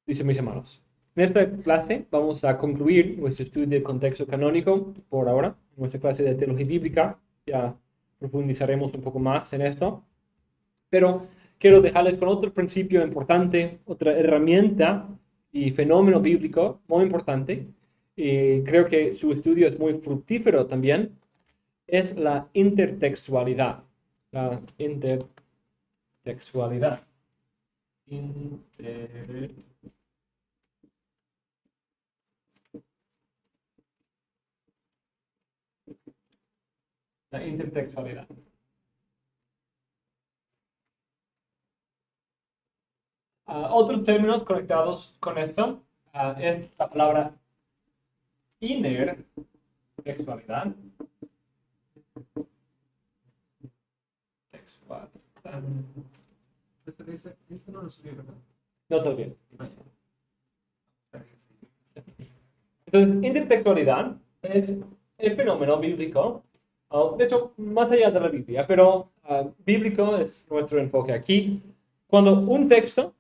Dice, mis hermanos, en esta clase vamos a concluir nuestro estudio de contexto canónico por ahora. En nuestra clase de teología bíblica ya profundizaremos un poco más en esto. Pero quiero dejarles con otro principio importante, otra herramienta y fenómeno bíblico muy importante. Y creo que su estudio es muy fructífero también. Es la intertextualidad. La intertextualidad. La intertextualidad. Otros términos conectados con esto es la palabra intertextualidad. Textualidad. Esto no lo subí, ¿verdad? No, todavía. Entonces, intertextualidad es el fenómeno bíblico, de hecho, más allá de la Biblia, pero bíblico es nuestro enfoque aquí. Cuando un texto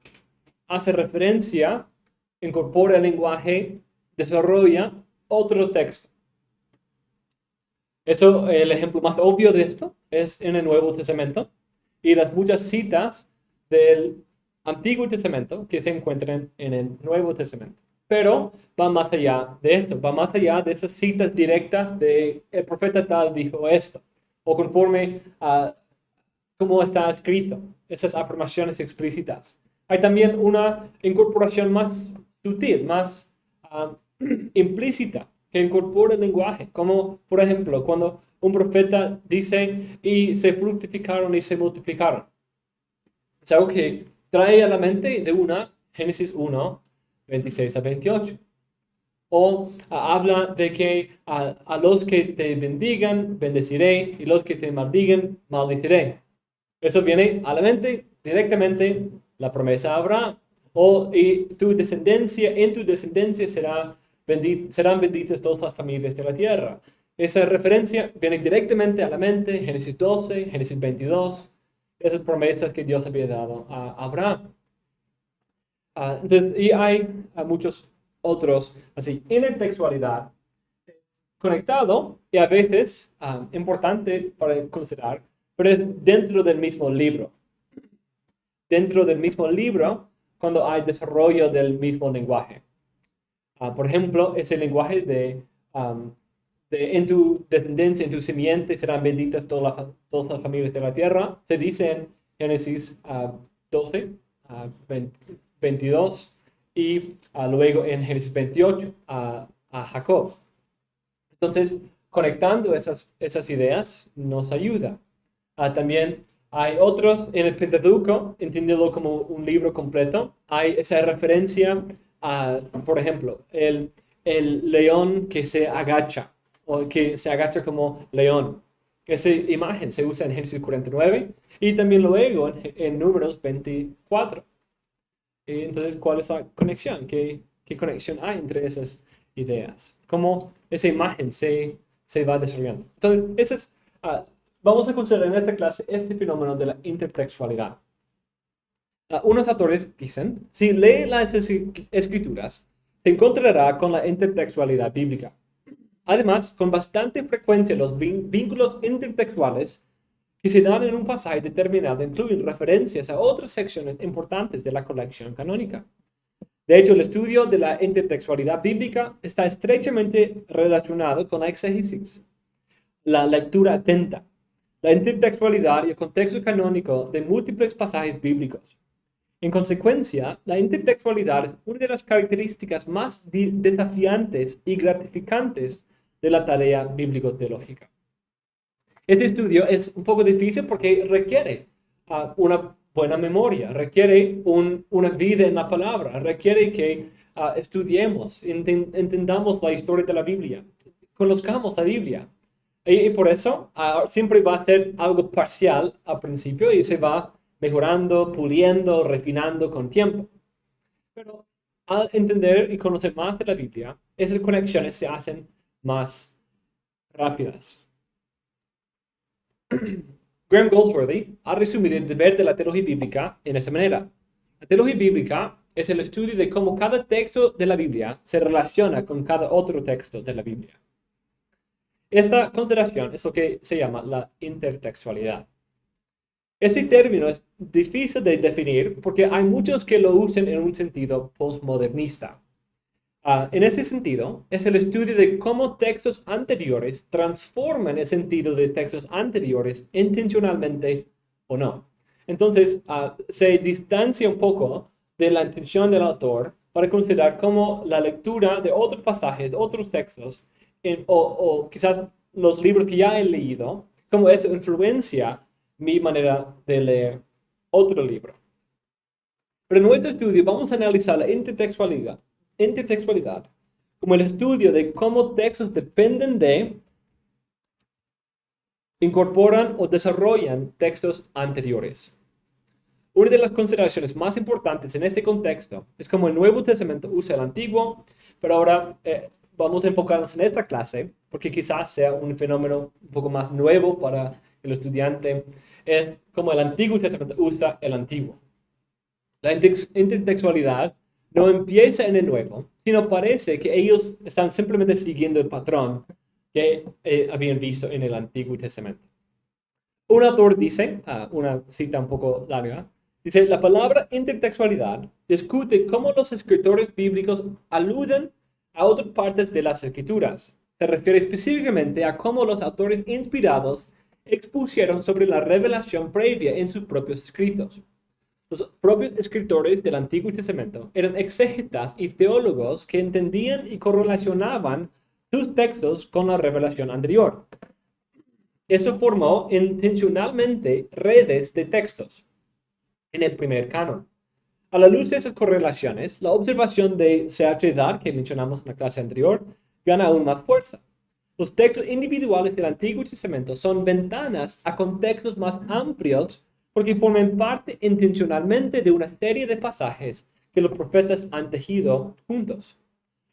hace referencia, incorpora el lenguaje, desarrolla otro texto. Eso, el ejemplo más obvio de esto es en el Nuevo Testamento y las muchas citas del Antiguo Testamento que se encuentran en el Nuevo Testamento. Pero va más allá de esto, va más allá de esas citas directas de el profeta tal dijo esto, o conforme a cómo está escrito, esas afirmaciones explícitas. Hay también una incorporación más sutil, más implícita, que incorpora el lenguaje, como por ejemplo cuando un profeta dice y se fructificaron y se multiplicaron. Es algo que trae a la mente de una Génesis 1, 26 a 28. O habla de que a los que te bendigan, bendeciré, y los que te maldigan, maldiciré. Eso viene a la mente directamente la promesa a Abraham. O y en tu descendencia serán benditas todas las familias de la tierra. Esa referencia viene directamente a la mente, Génesis 12, Génesis 22, esas promesas que Dios había dado a Abraham. Entonces, y hay muchos otros, así, intertextualidad conectado y a veces importante para considerar, pero es dentro del mismo libro. Dentro del mismo libro, cuando hay desarrollo del mismo lenguaje. Por ejemplo, ese lenguaje de en tu descendencia, en tu simiente serán benditas todas las familias de la tierra. Se dice en Génesis 12, 22 y luego en Génesis 28 a Jacob. Entonces, conectando esas ideas nos ayuda. También hay otros en el Pentateuco, entendido como un libro completo. Hay esa referencia a, por ejemplo, el león que se agacha, o que se agacha como león. Esa imagen se usa en Génesis 49 y también luego en Números 24. Entonces, ¿cuál es la conexión? ¿Qué conexión hay entre esas ideas? ¿Cómo esa imagen se va desarrollando? Entonces, vamos a considerar en esta clase este fenómeno de la intertextualidad. Unos autores dicen, si lee las escrituras, se encontrará con la intertextualidad bíblica. Además, con bastante frecuencia los vínculos intertextuales que se dan en un pasaje determinado incluyen referencias a otras secciones importantes de la colección canónica. De hecho, el estudio de la intertextualidad bíblica está estrechamente relacionado con la exégesis, la lectura atenta, la intertextualidad y el contexto canónico de múltiples pasajes bíblicos. En consecuencia, la intertextualidad es una de las características más desafiantes y gratificantes de la tarea bíblico-teológica. Este estudio es un poco difícil porque requiere una buena memoria, requiere una vida en la palabra, requiere que estudiemos, entendamos la historia de la Biblia, conozcamos la Biblia. Y por eso siempre va a ser algo parcial al principio y se va mejorando, puliendo, refinando con tiempo. Pero al entender y conocer más de la Biblia, esas conexiones se hacen más rápidas. Graham Goldsworthy ha resumido el deber de la teología bíblica en esa manera. La teología bíblica es el estudio de cómo cada texto de la Biblia se relaciona con cada otro texto de la Biblia. Esta consideración es lo que se llama la intertextualidad. Este término es difícil de definir porque hay muchos que lo usan en un sentido postmodernista. En ese sentido, es el estudio de cómo textos anteriores transforman el sentido de textos anteriores intencionalmente o no. Entonces, se distancia un poco de la intención del autor para considerar cómo la lectura de otros pasajes, otros textos, o quizás los libros que ya he leído, cómo eso influencia mi manera de leer otro libro. Pero en nuestro estudio vamos a analizar la intertextualidad como el estudio de cómo textos dependen de, incorporan o desarrollan textos anteriores. Una de las consideraciones más importantes en este contexto es cómo el Nuevo Testamento usa el Antiguo, pero ahora vamos a enfocarnos en esta clase, porque quizás sea un fenómeno un poco más nuevo para el estudiante, es cómo el Antiguo Testamento usa el Antiguo. La intertextualidad no empieza en el Nuevo, sino parece que ellos están simplemente siguiendo el patrón que habían visto en el Antiguo Testamento. Un autor dice, una cita un poco larga, dice, la palabra intertextualidad discute cómo los escritores bíblicos aluden a otras partes de las Escrituras. Se refiere específicamente a cómo los autores inspirados expusieron sobre la revelación previa en sus propios escritos. Los propios escritores del Antiguo Testamento eran exégetas y teólogos que entendían y correlacionaban sus textos con la revelación anterior. Esto formó intencionalmente redes de textos en el primer canon. A la luz de esas correlaciones, la observación de C.H. Dart, que mencionamos en la clase anterior, gana aún más fuerza. Los textos individuales del Antiguo Testamento son ventanas a contextos más amplios porque forman parte intencionalmente de una serie de pasajes que los profetas han tejido juntos.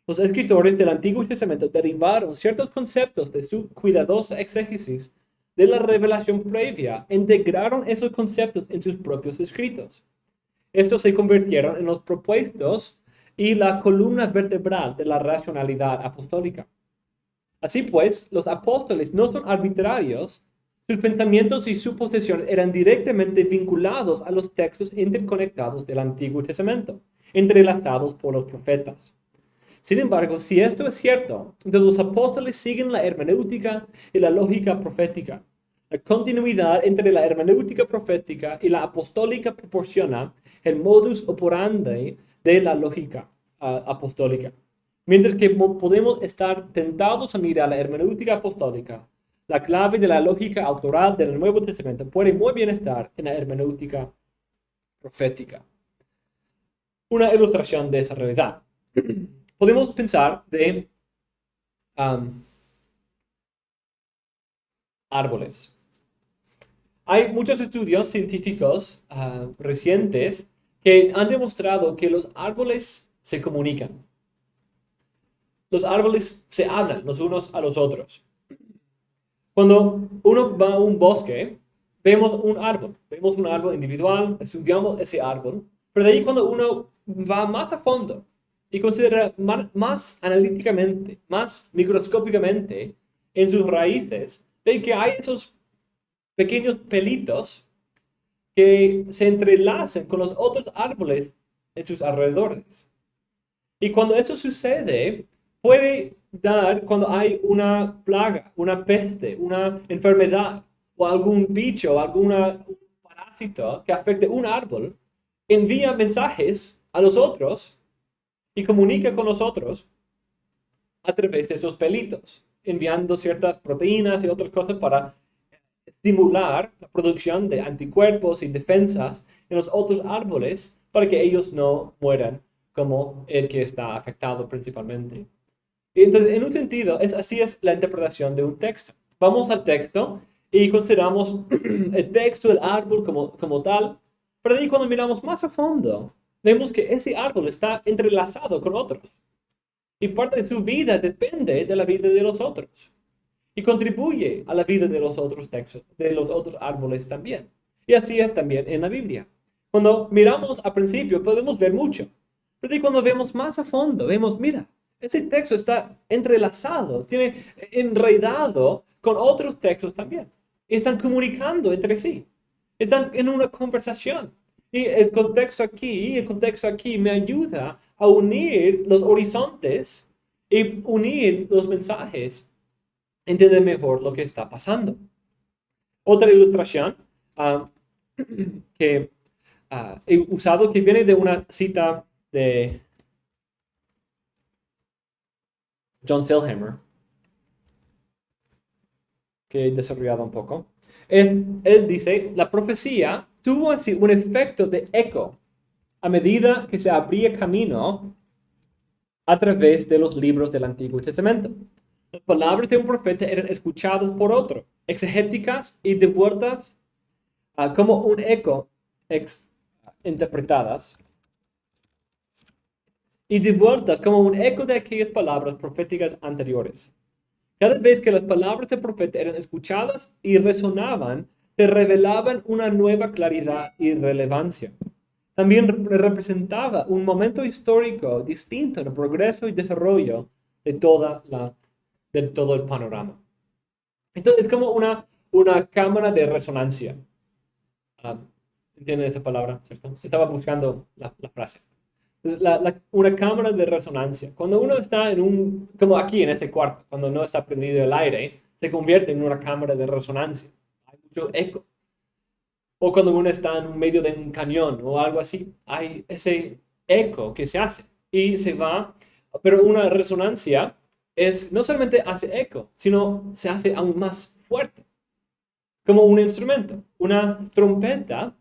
Los escritores del Antiguo Testamento derivaron ciertos conceptos de su cuidadosa exégesis de la revelación previa e integraron esos conceptos en sus propios escritos. Estos se convirtieron en los propuestos y la columna vertebral de la racionalidad apostólica. Así pues, los apóstoles no son arbitrarios. Sus pensamientos y suposiciones eran directamente vinculados a los textos interconectados del Antiguo Testamento, entrelazados por los profetas. Sin embargo, si esto es cierto, entonces los apóstoles siguen la hermenéutica y la lógica profética. La continuidad entre la hermenéutica profética y la apostólica proporciona el modus operandi de la lógica apostólica. Mientras que podemos estar tentados a mirar la hermenéutica apostólica, la clave de la lógica autoral del Nuevo Testamento puede muy bien estar en la hermenéutica profética. Una ilustración de esa realidad. Podemos pensar de árboles. Hay muchos estudios científicos recientes que han demostrado que los árboles se comunican. Los árboles se hablan los unos a los otros. Cuando uno va a un bosque, vemos un árbol individual, estudiamos ese árbol, pero de ahí cuando uno va más a fondo y considera más analíticamente, más microscópicamente en sus raíces, ve que hay esos pequeños pelitos que se entrelazan con los otros árboles en sus alrededores. Y cuando eso sucede, puede dar cuando hay una plaga, una peste, una enfermedad o algún bicho, algún parásito que afecte un árbol, envía mensajes a los otros y comunica con los otros a través de esos pelitos, enviando ciertas proteínas y otras cosas para estimular la producción de anticuerpos y defensas en los otros árboles para que ellos no mueran como el que está afectado principalmente. Entonces, en un sentido, así es la interpretación de un texto. Vamos al texto y consideramos el texto, el árbol como tal, pero ahí cuando miramos más a fondo, vemos que ese árbol está entrelazado con otros. Y parte de su vida depende de la vida de los otros. Y contribuye a la vida de los otros textos, de los otros árboles también. Y así es también en la Biblia. Cuando miramos al principio podemos ver mucho. Pero cuando vemos más a fondo, vemos, mira, ese texto está entrelazado, tiene enredado con otros textos también. Están comunicando entre sí. Están en una conversación. Y el contexto aquí me ayuda a unir los horizontes y unir los mensajes, entender mejor lo que está pasando. Otra ilustración que he usado, que viene de una cita de John Sailhamer, que he desarrollado un poco, él dice, la profecía tuvo así un efecto de eco a medida que se abría camino a través de los libros del Antiguo Testamento. Las palabras de un profeta eran escuchadas por otro, exegéticas y devueltas como un eco, interpretadas y devueltas como un eco de aquellas palabras proféticas anteriores. Cada vez que las palabras del profeta eran escuchadas y resonaban, se revelaban una nueva claridad y relevancia. También representaba un momento histórico distinto en el progreso y desarrollo de todo el panorama. Entonces, es como una cámara de resonancia. ¿Entienden esa palabra? ¿Cierto? Se estaba buscando la frase. Una cámara de resonancia. Cuando uno está como aquí en este cuarto, cuando no está prendido el aire, se convierte en una cámara de resonancia. Hay mucho eco. O cuando uno está en medio de un cañón o algo así, hay ese eco que se hace y se va. Pero una resonancia no solamente hace eco, sino se hace aún más fuerte. Como un instrumento, una trompeta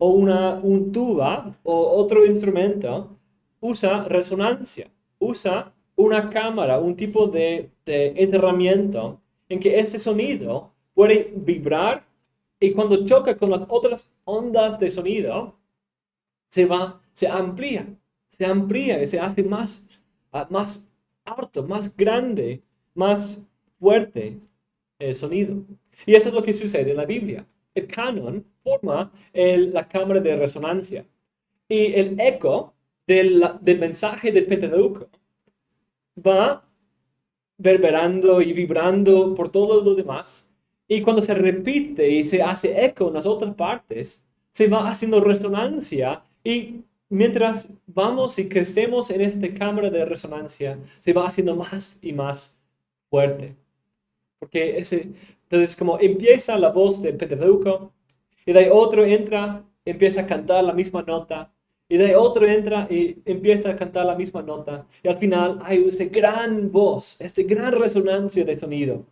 o un tuba o otro instrumento usa resonancia, usa una cámara, un tipo de enterramiento en que ese sonido puede vibrar y cuando choca con las otras ondas de sonido, se amplía y se hace más alto, más grande, más fuerte el sonido. Y eso es lo que sucede en la Biblia. El canon forma la cámara de resonancia. Y el eco del mensaje del Pentateuco va verberando y vibrando por todo lo demás. Y cuando se repite y se hace eco en las otras partes, se va haciendo resonancia. Y mientras vamos y crecemos en esta cámara de resonancia, se va haciendo más y más fuerte. Porque entonces como empieza la voz del Pentateuco, y de ahí otro entra, empieza a cantar la misma nota, y de ahí otro entra y empieza a cantar la misma nota, y al final hay esa gran voz, esta gran resonancia de sonido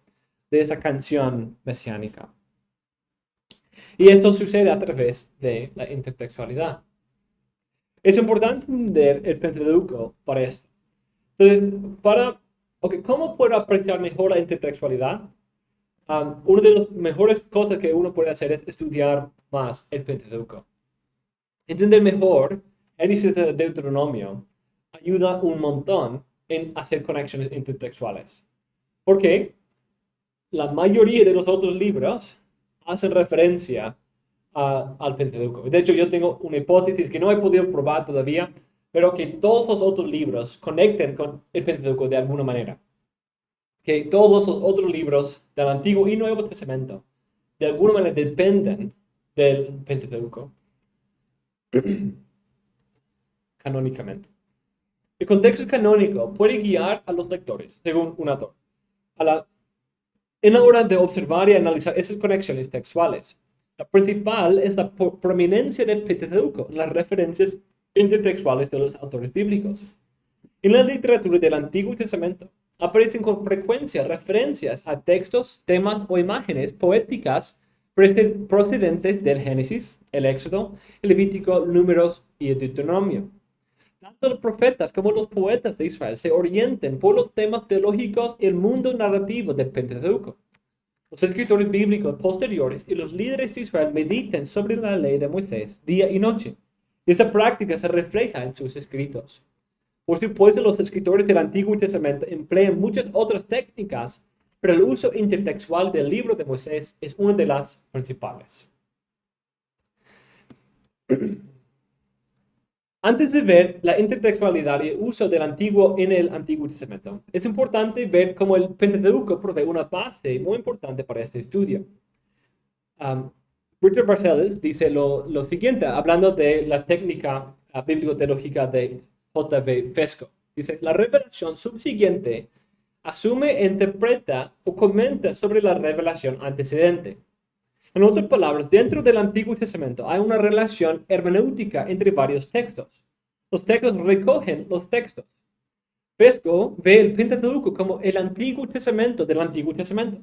de esa canción mesiánica. Y esto sucede a través de la intertextualidad. Es importante entender el Pentateuco para esto. Entonces, ¿cómo puedo apreciar mejor la intertextualidad? Una de las mejores cosas que uno puede hacer es estudiar más el Pentateuco. Entender mejor el índice de Deuteronomio ayuda un montón en hacer conexiones intertextuales. Porque la mayoría de los otros libros hacen referencia al Pentateuco. De hecho, yo tengo una hipótesis que no he podido probar todavía, pero que todos los otros libros conecten con el Pentateuco de alguna manera. Que todos los otros libros del Antiguo y Nuevo Testamento de alguna manera dependen del Pentateuco canónicamente. El contexto canónico puede guiar a los lectores, según un autor, en la hora de observar y analizar esas conexiones textuales. La principal es la prominencia del Pentateuco en las referencias intertextuales de los autores bíblicos. En la literatura del Antiguo Testamento aparecen con frecuencia referencias a textos, temas o imágenes poéticas procedentes del Génesis, el Éxodo, el Levítico, Números y el Deuteronomio. Tanto los profetas como los poetas de Israel se orientan por los temas teológicos y el mundo narrativo del Pentateuco. Los escritores bíblicos posteriores y los líderes de Israel meditan sobre la ley de Moisés día y noche. Esta práctica se refleja en sus escritos. Por supuesto, los escritores del Antiguo Testamento emplean muchas otras técnicas, pero el uso intertextual del libro de Moisés es una de las principales. Antes de ver la intertextualidad y el uso del antiguo en el Antiguo Testamento, es importante ver cómo el Pentateuco provee una base muy importante para este estudio. Richard Barcellos dice lo siguiente, hablando de la técnica bíblico-teológica de J.V. Fesco. Dice, la revelación subsiguiente asume, interpreta o comenta sobre la revelación antecedente. En otras palabras, dentro del Antiguo Testamento hay una relación hermenéutica entre varios textos. Los textos recogen los textos. Fesco ve el Pentateuco como el Antiguo Testamento del Antiguo Testamento.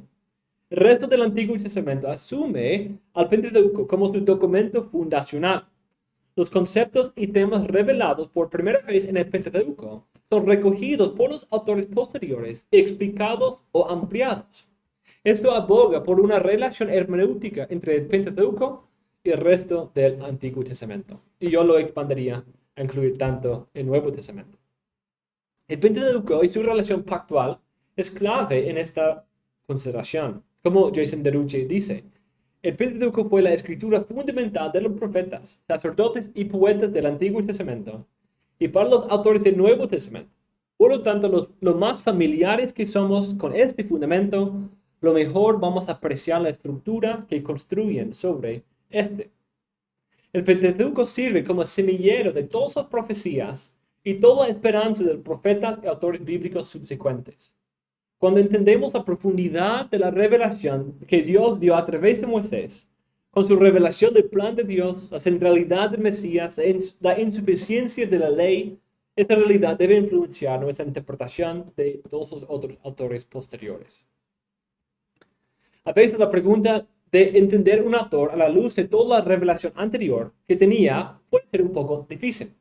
El resto del Antiguo Testamento asume al Pentateuco como su documento fundacional. Los conceptos y temas revelados por primera vez en el Pentateuco son recogidos por los autores posteriores, explicados o ampliados. Esto aboga por una relación hermenéutica entre el Pentateuco y el resto del Antiguo Testamento. Y yo lo expandiría a incluir tanto el Nuevo Testamento. El Pentateuco y su relación pactual es clave en esta consideración. Como Jason DeRucci dice, el Pentateuco fue la escritura fundamental de los profetas, sacerdotes y poetas del Antiguo Testamento y para los autores del Nuevo Testamento. Por lo tanto, los más familiares que somos con este fundamento, lo mejor vamos a apreciar la estructura que construyen sobre este. El Pentateuco sirve como semillero de todas las profecías y toda esperanza de los profetas y autores bíblicos subsecuentes. Cuando entendemos la profundidad de la revelación que Dios dio a través de Moisés, con su revelación del plan de Dios, la centralidad del Mesías, la insuficiencia de la ley, esta realidad debe influenciar nuestra interpretación de todos los otros autores posteriores. A veces la pregunta de entender un autor a la luz de toda la revelación anterior que tenía puede ser un poco difícil.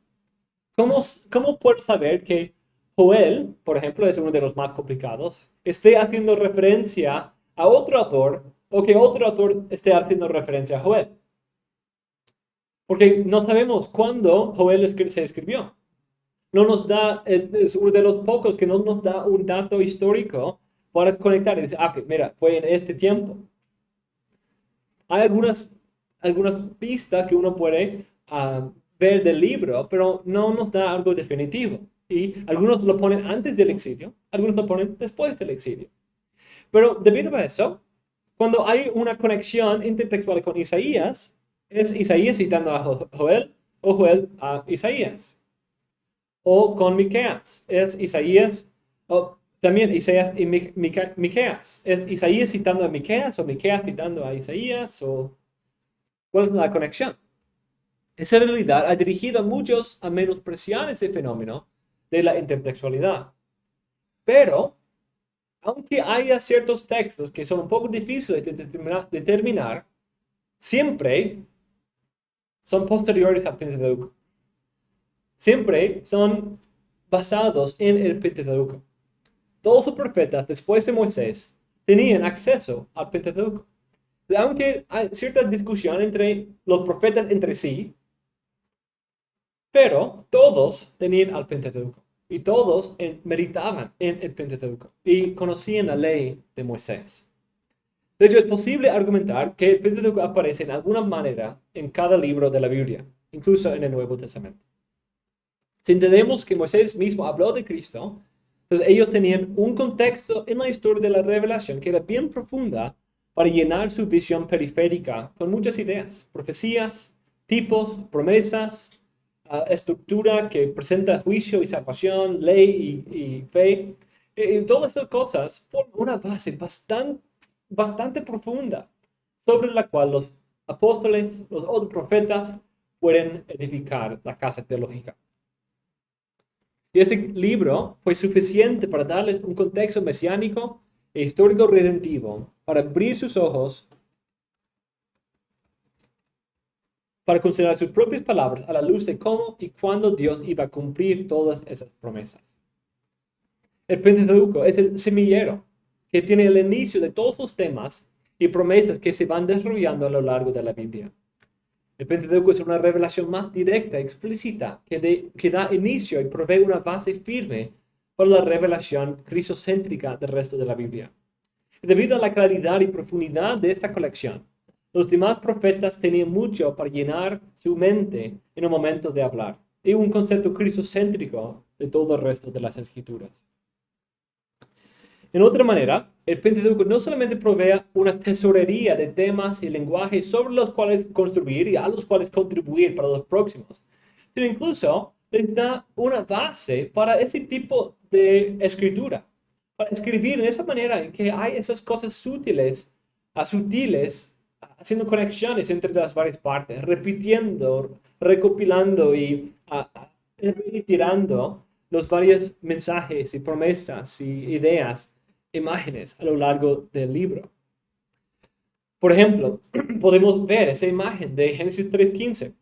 ¿Cómo puedo saber que Joel, por ejemplo, es uno de los más complicados, esté haciendo referencia a otro autor o que otro autor esté haciendo referencia a Joel? Porque no sabemos cuándo Joel se escribió. No nos da, es uno de los pocos que no nos da un dato histórico para conectar y decir, mira, fue en este tiempo. Hay algunas pistas que uno puede ver del libro, pero no nos da algo definitivo. Y algunos lo ponen antes del exilio, algunos lo ponen después del exilio. Pero debido a eso, cuando hay una conexión intertextual con Isaías, es Isaías citando a Joel o Joel a Isaías. O con Miqueas, es Isaías, o también Isaías y Miqueas. ¿Es Isaías citando a Miqueas o Miqueas citando a Isaías? ¿O cuál es la conexión? Esa realidad ha dirigido a muchos a menospreciar ese fenómeno de la intertextualidad. Pero, aunque haya ciertos textos que son un poco difíciles de determinar, siempre son posteriores al Pentateuco. Siempre son basados en el Pentateuco. Todos los profetas después de Moisés tenían acceso al Pentateuco. Aunque hay cierta discusión entre los profetas entre sí, pero todos tenían al Pentateuco y todos meditaban en el Pentateuco y conocían la ley de Moisés. De hecho, es posible argumentar que el Pentateuco aparece en alguna manera en cada libro de la Biblia, incluso en el Nuevo Testamento. Si entendemos que Moisés mismo habló de Cristo, entonces ellos tenían un contexto en la historia de la revelación que era bien profunda para llenar su visión periférica con muchas ideas, profecías, tipos, promesas, estructura que presenta juicio y salvación, ley y fe. Y todas esas cosas forman una base bastante profunda sobre la cual los apóstoles, los otros profetas pueden edificar la casa teológica. Y ese libro fue suficiente para darles un contexto mesiánico e histórico redentivo, para abrir sus ojos, para considerar sus propias palabras a la luz de cómo y cuándo Dios iba a cumplir todas esas promesas. El Pentateuco es el semillero que tiene el inicio de todos los temas y promesas que se van desarrollando a lo largo de la Biblia. El Pentateuco es una revelación más directa, explícita, que da inicio y provee una base firme para la revelación cristocéntrica del resto de la Biblia. Debido a la claridad y profundidad de esta colección, los demás profetas tenían mucho para llenar su mente en el momento de hablar. y un concepto cristocéntrico de todo el resto de las escrituras. En otra manera, el Pentateuco no solamente provee una tesorería de temas y lenguajes sobre los cuales construir y a los cuales contribuir para los próximos, sino incluso les da una base para ese tipo de escritura, para escribir de esa manera en que hay esas cosas sutiles, haciendo conexiones entre las varias partes, repitiendo, recopilando y reiterando los varios mensajes y promesas y ideas, imágenes a lo largo del libro. Por ejemplo, podemos ver esa imagen de Génesis 3:15.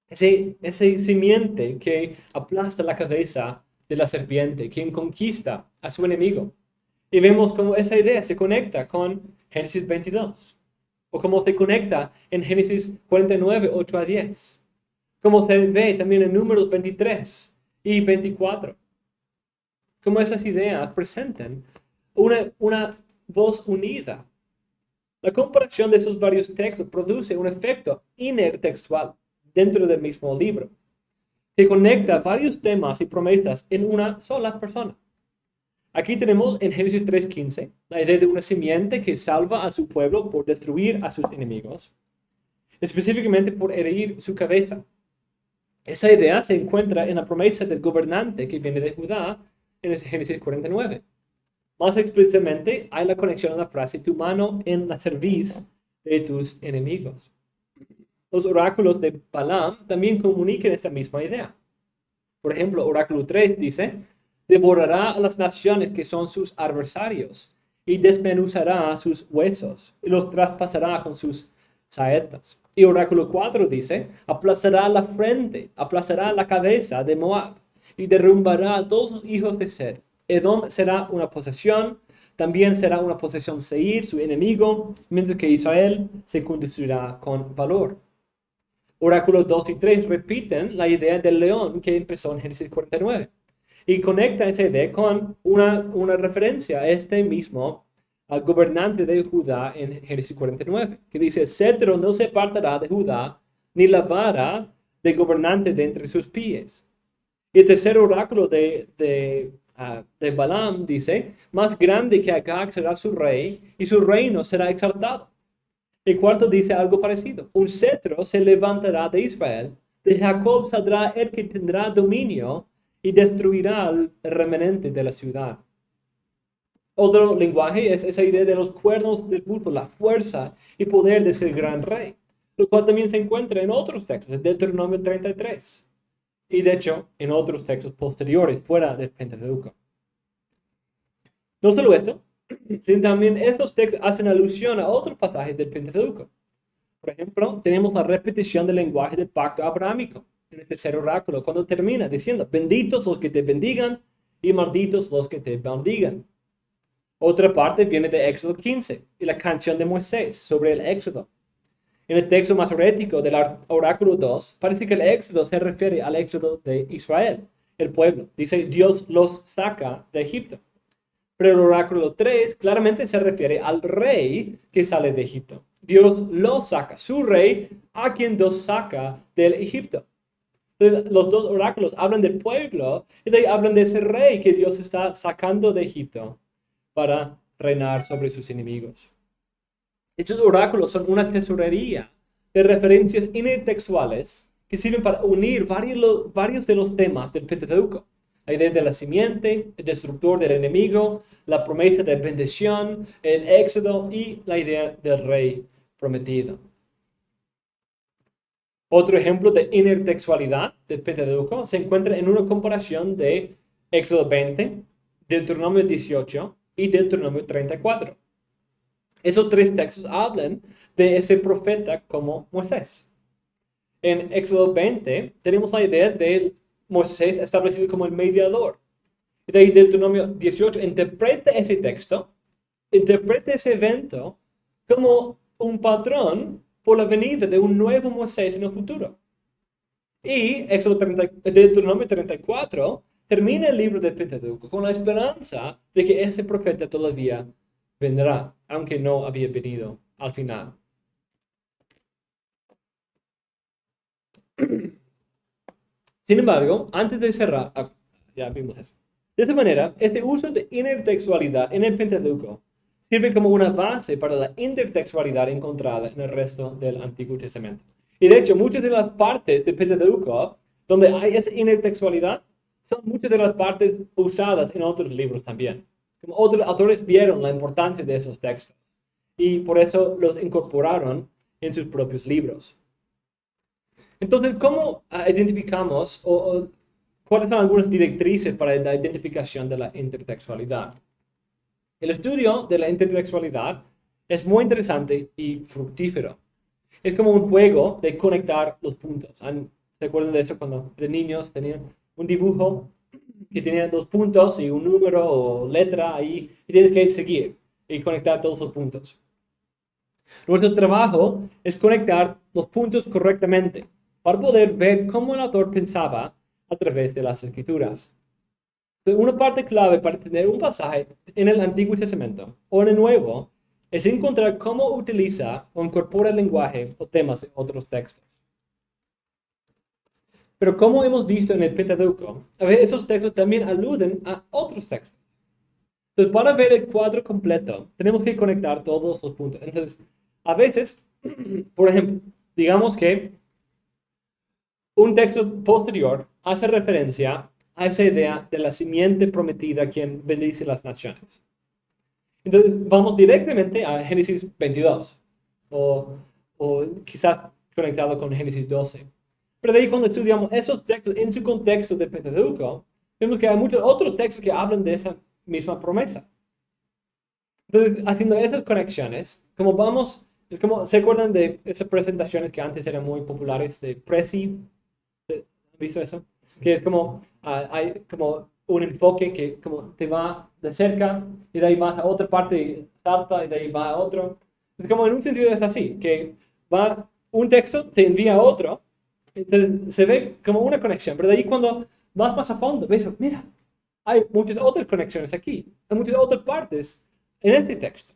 Ese simiente que aplasta la cabeza de la serpiente, quien conquista a su enemigo. Y vemos cómo esa idea se conecta con Génesis 22. O cómo se conecta en Génesis 49, 8 a 10. Como se ve también en Números 23 y 24. Cómo esas ideas presentan una voz unida. La comparación de esos varios textos produce un efecto intertextual dentro del mismo libro, que conecta varios temas y promesas en una sola persona. Aquí tenemos en Génesis 3:15 la idea de una simiente que salva a su pueblo por destruir a sus enemigos, específicamente por herir su cabeza. Esa idea se encuentra en la promesa del gobernante que viene de Judá en Génesis 49. Más explícitamente, hay la conexión a la frase, tu mano en la cerviz de tus enemigos. Los oráculos de Balaam también comunican esta misma idea. Por ejemplo, oráculo 3 dice, devorará a las naciones que son sus adversarios y desmenuzará sus huesos y los traspasará con sus saetas. Y oráculo 4 dice, aplastará la frente, aplastará la cabeza de Moab y derrumbará a todos los hijos de Sed. Edom será una posesión, también será una posesión Seir, su enemigo, mientras que Israel se conducirá con valor. Oráculos 2 y 3 repiten la idea del león que empezó en Génesis 49 y conecta esa idea con una referencia a este mismo gobernante de Judá en Génesis 49, que dice, cetro no se apartará de Judá, ni la vara de gobernante de entre sus pies. Y el tercer oráculo de Balaam dice, más grande que Agag será su rey, y su reino será exaltado. El cuarto dice algo parecido. Un cetro se levantará de Israel, de Jacob saldrá el que tendrá dominio y destruirá el remanente de la ciudad. Otro lenguaje es esa idea de los cuernos del búfalo, la fuerza y poder de ese gran rey, lo cual también se encuentra en otros textos, en Deuteronomio 33. Y de hecho, en otros textos posteriores, fuera del Pentateuco. No solo esto, sino también estos textos hacen alusión a otros pasajes del Pentateuco. Por ejemplo, tenemos la repetición del lenguaje del pacto abrahámico en el tercer oráculo, cuando termina diciendo, benditos los que te bendigan y malditos los que te maldigan. Otra parte viene de Éxodo 15 y la canción de Moisés sobre el Éxodo. En el texto masorético del oráculo 2, parece que el Éxodo se refiere al Éxodo de Israel, el pueblo. Dice, Dios los saca de Egipto. Pero el oráculo 3 claramente se refiere al rey que sale de Egipto. Dios los saca, su rey, a quien Dios saca del Egipto. Entonces, los dos oráculos hablan del pueblo y de ahí hablan de ese rey que Dios está sacando de Egipto para reinar sobre sus enemigos. Estos oráculos son una tesorería de referencias intertextuales que sirven para unir varios de los temas del Pentateuco. La idea de la simiente, el destructor del enemigo, la promesa de bendición, el éxodo y la idea del rey prometido. Otro ejemplo de intertextualidad del Pentateuco se encuentra en una comparación de Éxodo 20, Deuteronomio 18 y Deuteronomio 34. Esos tres textos hablan de ese profeta como Moisés. En Éxodo 20 tenemos la idea de Moisés establecido como el mediador. De ahí Deuteronomio 18 interpreta ese texto, interpreta ese evento como un patrón por la venida de un nuevo Moisés en el futuro. Y Deuteronomio 34 termina el libro del Pentateuco con la esperanza de que ese profeta todavía vendrá, aunque no había venido al final. Sin embargo, antes de cerrar, ya vimos eso. De esa manera, este uso de intertextualidad en el Pentateuco sirve como una base para la intertextualidad encontrada en el resto del Antiguo Testamento. Y de hecho, muchas de las partes del Pentateuco donde hay esa intertextualidad son muchas de las partes usadas en otros libros también. Como otros autores vieron la importancia de esos textos y por eso los incorporaron en sus propios libros. Entonces, ¿cómo identificamos o cuáles son algunas directrices para la identificación de la intertextualidad? El estudio de la intertextualidad es muy interesante y fructífero. Es como un juego de conectar los puntos. ¿Se acuerdan de eso cuando de niños tenían un dibujo que tenía dos puntos y un número o letra ahí y tienes que seguir y conectar todos los puntos? Nuestro trabajo es conectar los puntos correctamente para poder ver cómo el autor pensaba a través de las escrituras. Una parte clave para entender un pasaje en el Antiguo Testamento o en el Nuevo es encontrar cómo utiliza o incorpora el lenguaje o temas de otros textos. Pero como hemos visto en el Pentateuco, a veces esos textos también aluden a otros textos. Entonces, para ver el cuadro completo, tenemos que conectar todos los puntos. Entonces, a veces, por ejemplo, digamos que un texto posterior hace referencia a esa idea de la simiente prometida quien bendice las naciones. Entonces, vamos directamente a Génesis 22 o quizás conectado con Génesis 12. Pero de ahí cuando estudiamos esos textos en su contexto de Pentateuco, vemos que hay muchos otros textos que hablan de esa misma promesa. Entonces, haciendo esas conexiones, como vamos, es como, ¿se acuerdan de esas presentaciones que antes eran muy populares de Prezi? ¿Han visto eso? Que es como, hay como un enfoque que como te va de cerca y de ahí vas a otra parte y salta y de ahí va a otro. Es como en un sentido es así, que va un texto, te envía a otro, entonces se ve como una conexión, pero de ahí cuando vas más a fondo, ves, mira, hay muchas otras conexiones aquí, hay muchas otras partes en este texto.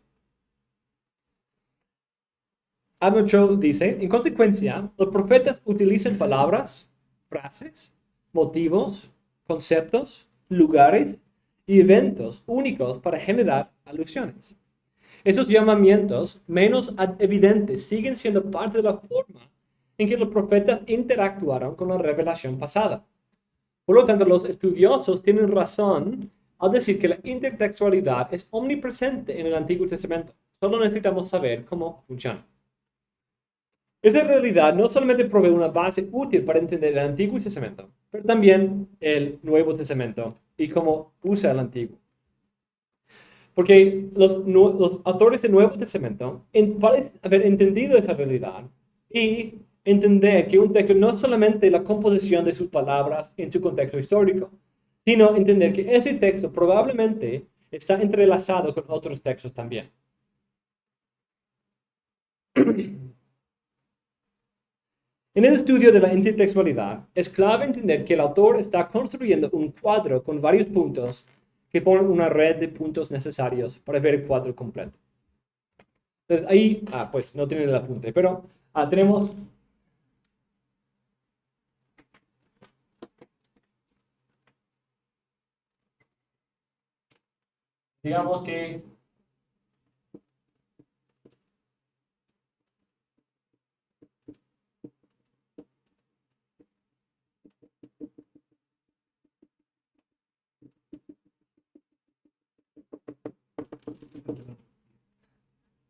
Arnold Cho dice, en consecuencia, los profetas utilizan palabras, frases, motivos, conceptos, lugares y eventos únicos para generar alusiones. Esos llamamientos menos evidentes siguen siendo parte de la forma en que los profetas interactuaron con la revelación pasada. Por lo tanto, los estudiosos tienen razón al decir que la intertextualidad es omnipresente en el Antiguo Testamento. Solo necesitamos saber cómo funciona. Esta realidad no solamente provee una base útil para entender el Antiguo Testamento, pero también el Nuevo Testamento y cómo usa el Antiguo. Porque los autores del Nuevo Testamento parecen haber entendido esa realidad y entender que un texto no es solamente la composición de sus palabras en su contexto histórico, sino entender que ese texto probablemente está entrelazado con otros textos también. En el estudio de la intertextualidad, es clave entender que el autor está construyendo un cuadro con varios puntos que forman una red de puntos necesarios para ver el cuadro completo. Entonces ahí, pues no tienen el apunte, pero tenemos digamos que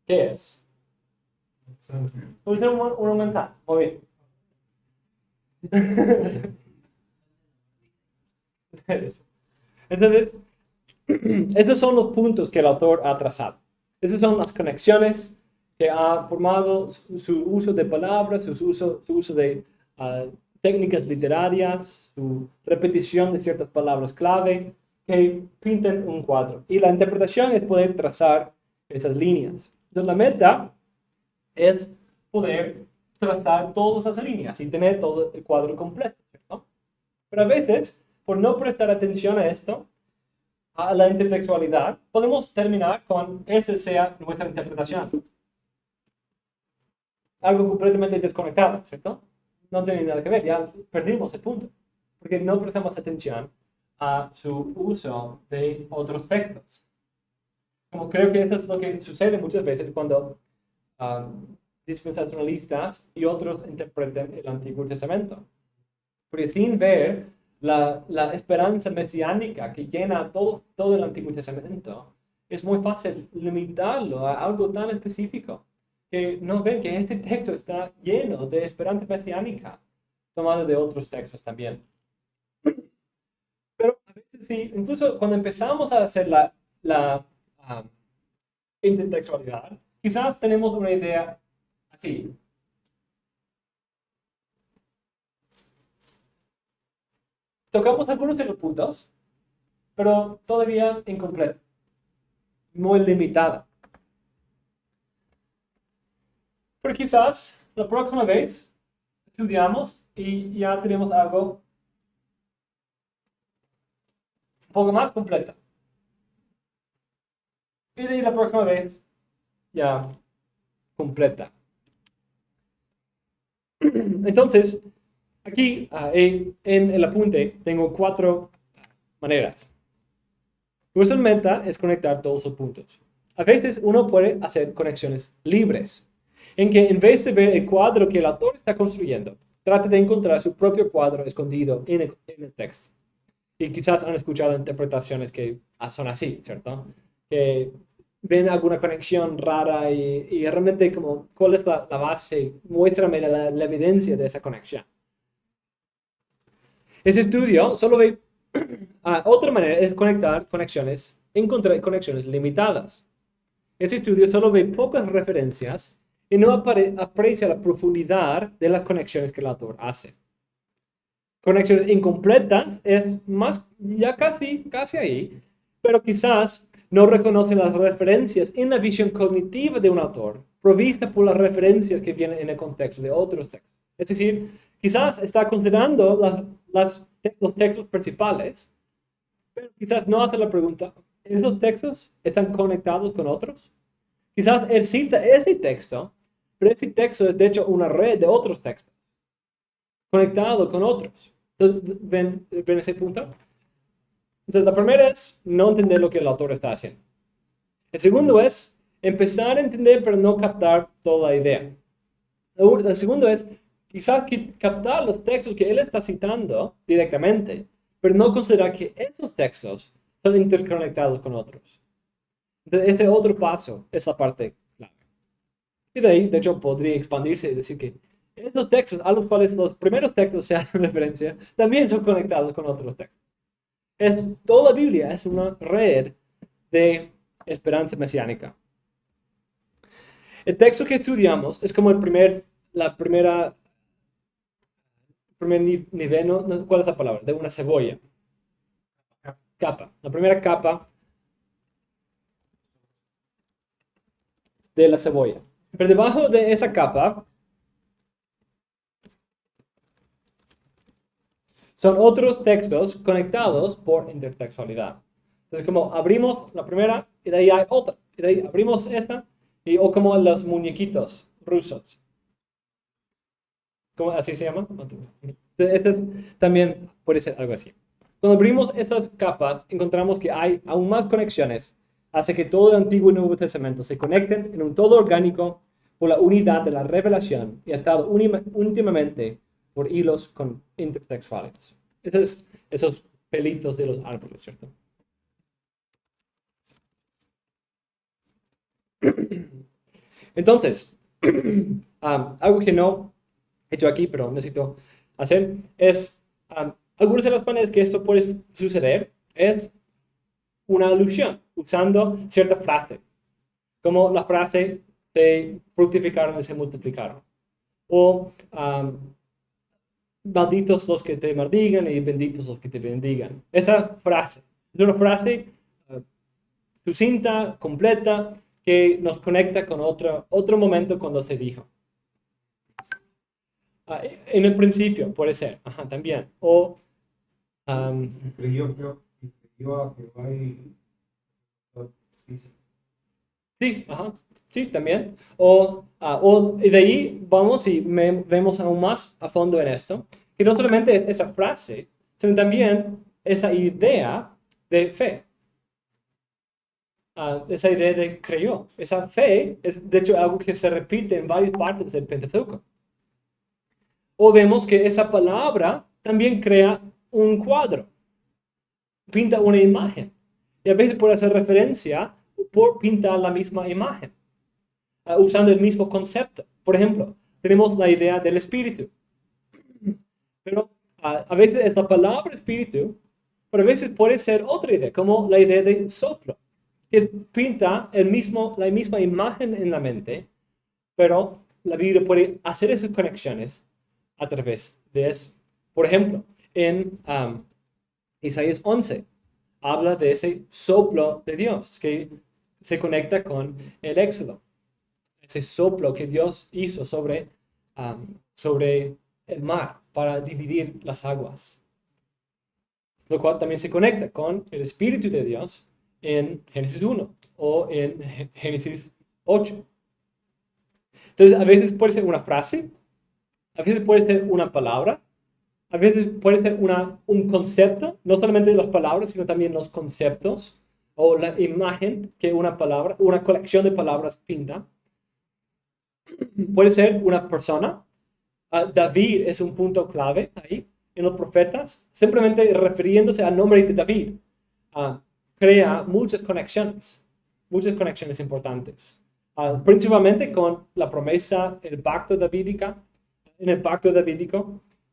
¿qué es? Un mensaje. Muy bien. Entonces, esos son los puntos que el autor ha trazado. Esas son las conexiones que ha formado su uso de palabras, su uso de técnicas literarias, su repetición de ciertas palabras clave que pintan un cuadro. Y la interpretación es poder trazar esas líneas. Entonces, la meta es poder trazar todas esas líneas y tener todo el cuadro completo, ¿no? Pero a veces, por no prestar atención a esto, a la intertextualidad, podemos terminar con esa sea nuestra interpretación. Algo completamente desconectado, ¿cierto? No tiene nada que ver, ya perdimos el punto. porque no prestamos atención a su uso de otros textos. Como creo que eso es lo que sucede muchas veces cuando dispensacionalistas y otros interpretan el Antiguo Testamento. Porque sin ver la esperanza mesiánica que llena todo el Antiguo Testamento, es muy fácil limitarlo a algo tan específico, que no ven que este texto está lleno de esperanza mesiánica, tomada de otros textos también. Pero a veces sí, incluso cuando empezamos a hacer la intertextualidad, quizás tenemos una idea así. Tocamos algunos de los puntos, pero todavía incompleto, muy limitada. Pero quizás la próxima vez estudiamos y ya tenemos algo un poco más completo. Y de ahí la próxima vez ya completa. Entonces, aquí en el apunte tengo 4 maneras. Nuestra meta es conectar todos los puntos. A veces uno puede hacer conexiones libres, en que en vez de ver el cuadro que el autor está construyendo, trate de encontrar su propio cuadro escondido en el texto. Y quizás han escuchado interpretaciones que son así, ¿cierto? Que ven alguna conexión rara y realmente como, ¿cuál es la base? Muéstrame la evidencia de esa conexión. Ese estudio solo ve otra manera es conectar conexiones, encontrar conexiones limitadas. Ese estudio solo ve pocas referencias y no aprecia la profundidad de las conexiones que el autor hace. Conexiones incompletas es más, ya casi ahí, pero quizás no reconoce las referencias en la visión cognitiva de un autor, provista por las referencias que vienen en el contexto de otros textos. Es decir, quizás está considerando los textos principales, pero quizás no hace la pregunta, ¿esos textos están conectados con otros? Quizás él cita ese texto, pero ese texto es de hecho una red de otros textos, conectado con otros. Entonces, ¿ven ese punto? Entonces, la primera es no entender lo que el autor está haciendo. El segundo es empezar a entender, pero no captar toda la idea. El segundo es quizás captar los textos que él está citando directamente, pero no considerar que esos textos son interconectados con otros. Entonces, ese otro paso es la parte clave. Y de ahí, de hecho, podría expandirse y decir que esos textos a los cuales los primeros textos se hacen referencia también son conectados con otros textos. Toda la Biblia es una red de esperanza mesiánica. El texto que estudiamos es como primer nivel, ¿no? ¿Cuál es la palabra? De una cebolla. Capa. La primera capa de la cebolla. Pero debajo de esa capa son otros textos conectados por intertextualidad. Entonces, como abrimos la primera y de ahí hay otra. Y de ahí abrimos esta o como los muñequitos rusos. ¿Cómo así se llama? Este también puede ser algo así. Cuando abrimos estas capas, encontramos que hay aún más conexiones. Hace que todo el Antiguo y Nuevo Testamento se conecten en un todo orgánico por la unidad de la revelación y atado íntimamente por hilos intertextuales. Esos pelitos de los árboles, ¿cierto? Entonces, algo que no he hecho aquí, pero necesito hacer, es algunas de las maneras que esto puede suceder es una alusión, usando cierta frase, como la frase se fructificaron y se multiplicaron. O malditos los que te maldigan y benditos los que te bendigan. Esa frase es una frase sucinta, completa, que nos conecta con otro momento cuando se dijo. En el principio, puede ser, también. O sí, sí, también. Y de ahí vamos y vemos aún más a fondo en esto, que no solamente esa frase, sino también esa idea de fe. Esa idea de creyó. Esa fe es, de hecho, algo que se repite en varias partes del Pentateuco. O vemos que esa palabra también crea un cuadro, pinta una imagen. Y a veces puede hacer referencia por pintar la misma imagen, usando el mismo concepto. Por ejemplo, tenemos la idea del espíritu. Pero a veces es la palabra espíritu, pero a veces puede ser otra idea, como la idea de soplo, que pinta la misma imagen en la mente, pero la Biblia puede hacer esas conexiones a través de eso. Por ejemplo, en Isaías 11, habla de ese soplo de Dios que se conecta con el Éxodo. Ese soplo que Dios hizo sobre el mar para dividir las aguas. Lo cual también se conecta con el Espíritu de Dios en Génesis 1 o en Génesis 8. Entonces, a veces puede ser una frase, a veces puede ser una palabra, a veces puede ser un concepto, no solamente las palabras, sino también los conceptos o la imagen que una palabra, una colección de palabras pinta. Puede ser una persona. David es un punto clave ahí en los profetas, simplemente refiriéndose al nombre de David. Crea muchas conexiones importantes. Principalmente con la promesa, en el pacto davídico,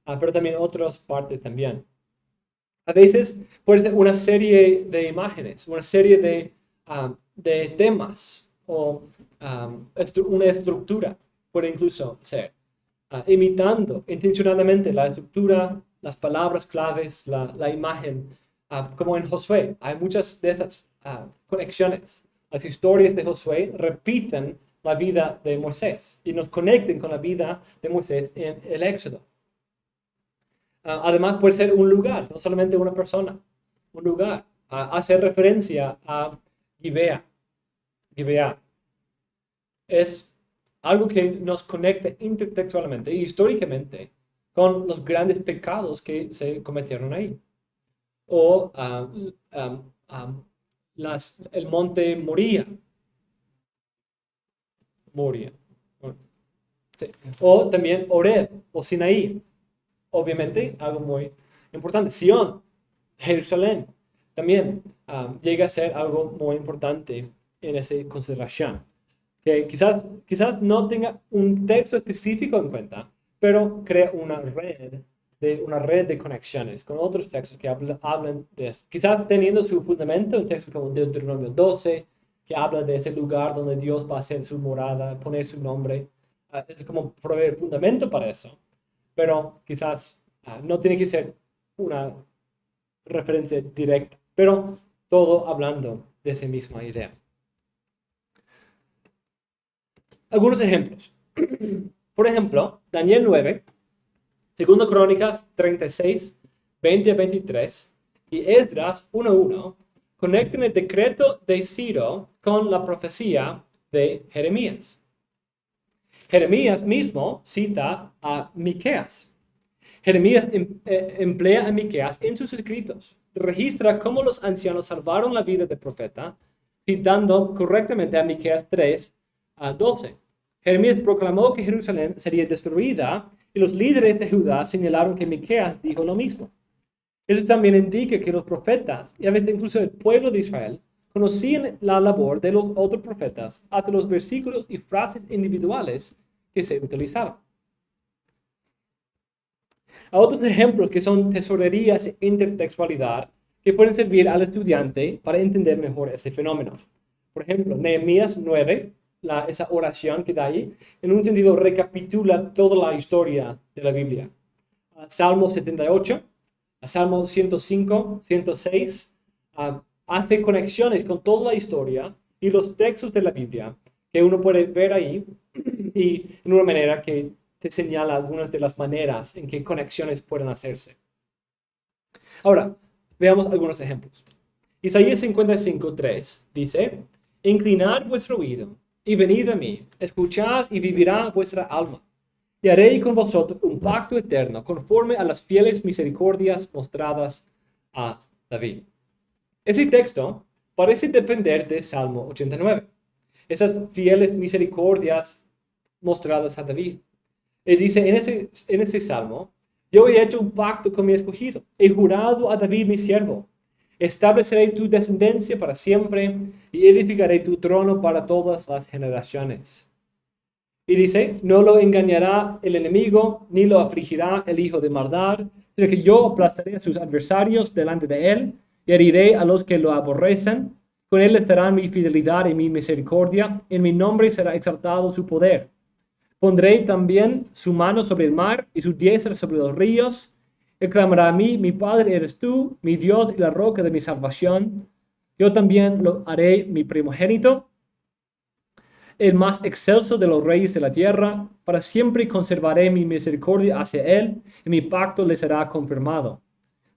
pero también otras partes también. A veces puede ser una serie de imágenes, una serie de temas o una estructura, puede incluso ser, imitando intencionalmente la estructura, las palabras claves, la imagen, como en Josué. Hay muchas de esas conexiones. Las historias de Josué repiten la vida de Moisés y nos conectan con la vida de Moisés en el Éxodo. Además puede ser un lugar, no solamente una persona, un lugar. Hace referencia a Gibea. Gibea es algo que nos conecta intertextualmente y históricamente con los grandes pecados que se cometieron ahí. O el monte Moría. Sí. O también Horeb o Sinaí. Obviamente, algo muy importante. Sion, Jerusalén, también llega a ser algo muy importante en esa consideración. Que quizás no tenga un texto específico en cuenta, pero crea una red de conexiones con otros textos que hablan de eso. Quizás teniendo su fundamento en textos como Deuteronomio 12, que habla de ese lugar donde Dios va a hacer su morada, poner su nombre. Es como proveer fundamento para eso. Pero quizás no tiene que ser una referencia directa, pero todo hablando de esa misma idea. Algunos ejemplos. Por ejemplo, Daniel 9, 2 Crónicas 36, 20 a 23 y Esdras 1:1 conectan el decreto de Ciro con la profecía de Jeremías. Jeremías mismo cita a Miqueas. Jeremías emplea a Miqueas en sus escritos. Registra cómo los ancianos salvaron la vida del profeta, citando correctamente a Miqueas 3:12. Jeremías proclamó que Jerusalén sería destruida y los líderes de Judá señalaron que Miqueas dijo lo mismo. Eso también indica que los profetas, y a veces incluso el pueblo de Israel, conocían la labor de los otros profetas hasta los versículos y frases individuales que se utilizaban. A otros ejemplos que son tesorerías e intertextualidad que pueden servir al estudiante para entender mejor ese fenómeno. Por ejemplo, Nehemías 9, esa oración que da ahí, en un sentido recapitula toda la historia de la Biblia. Salmo 78, Salmo 105, 106, hace conexiones con toda la historia y los textos de la Biblia que uno puede ver ahí y en una manera que te señala algunas de las maneras en que conexiones pueden hacerse. Ahora, veamos algunos ejemplos. Isaías 55:3 dice: Inclinad vuestro oído y venid a mí, escuchad y vivirá vuestra alma. y haré con vosotros un pacto eterno, conforme a las fieles misericordias mostradas a David. Ese texto parece depender de Salmo 89, esas fieles misericordias mostradas a David. Él dice en ese salmo, yo he hecho un pacto con mi escogido, he jurado a David mi siervo, estableceré tu descendencia para siempre y edificaré tu trono para todas las generaciones. Y dice, no lo engañará el enemigo, ni lo afligirá el hijo de maldad, sino que yo aplastaré a sus adversarios delante de él y heriré a los que lo aborrecen. Con él estará mi fidelidad y mi misericordia, en mi nombre será exaltado su poder. Pondré también su mano sobre el mar y su diestra sobre los ríos. Él clamará a mí, mi Padre eres tú, mi Dios y la roca de mi salvación. Yo también lo haré mi primogénito, el más excelso de los reyes de la tierra. Para siempre conservaré mi misericordia hacia él, y mi pacto le será confirmado.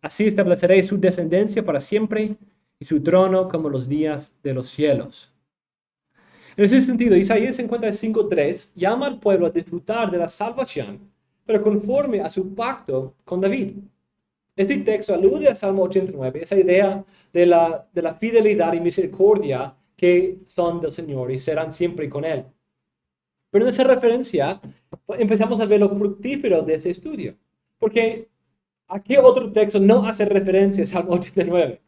Así estableceré su descendencia para siempre, y su trono como los días de los cielos. En ese sentido, Isaías 55:3 llama al pueblo a disfrutar de la salvación, pero conforme a su pacto con David. Este texto alude a Salmo 89, esa idea de la fidelidad y misericordia que son del Señor y serán siempre con Él. Pero en esa referencia empezamos a ver lo fructífero de ese estudio. Porque ¿a qué otro texto no hace referencia a Salmo 89?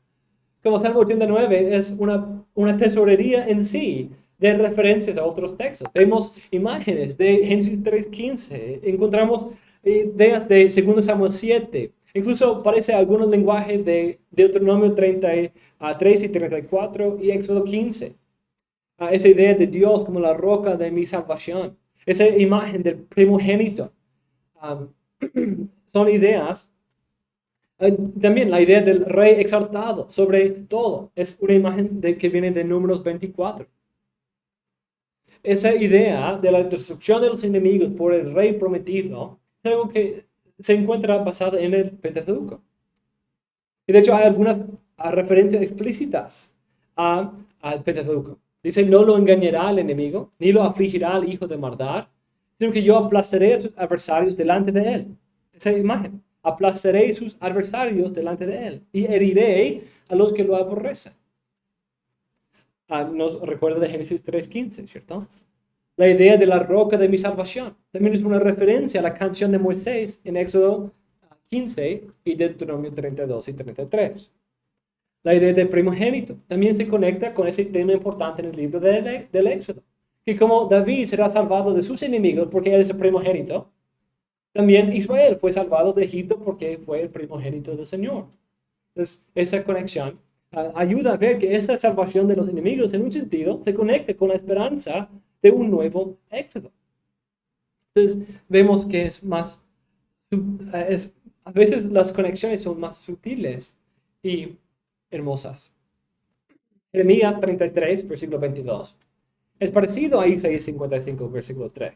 Como Salmo 89 es una tesorería en sí de referencias a otros textos. Vemos imágenes de Génesis 3:15, encontramos ideas de 2 Samuel 7, incluso parece algunos lenguajes de Deuteronomio 33 y 34 y Éxodo 15. Esa idea de Dios como la roca de mi salvación, esa imagen del primogénito, son ideas. También la idea del rey exaltado sobre todo es una imagen que viene de Números 24. Esa idea de la destrucción de los enemigos por el rey prometido es algo que se encuentra basado en el Pentateuco. Y de hecho hay algunas referencias explícitas al Pentateuco. Dice, no lo engañará el enemigo, ni lo afligirá el hijo de maldad, sino que yo aplastaré a sus adversarios delante de él. Esa imagen. Aplastaré sus adversarios delante de él y heriré a los que lo aborrecen. Nos recuerda de Génesis 3:15, ¿cierto? La idea de la roca de mi salvación también es una referencia a la canción de Moisés en Éxodo 15 y Deuteronomio 32 y 33. La idea de primogénito también se conecta con ese tema importante en el libro del Éxodo, que como David será salvado de sus enemigos porque él es el primogénito, también Israel fue salvado de Egipto porque fue el primogénito del Señor. Entonces, esa conexión ayuda a ver que esa salvación de los enemigos, en un sentido, se conecta con la esperanza de un nuevo éxodo. Entonces, vemos que a veces las conexiones son más sutiles y hermosas. Jeremías 33, versículo 22. Es parecido a Isaías 55, versículo 3.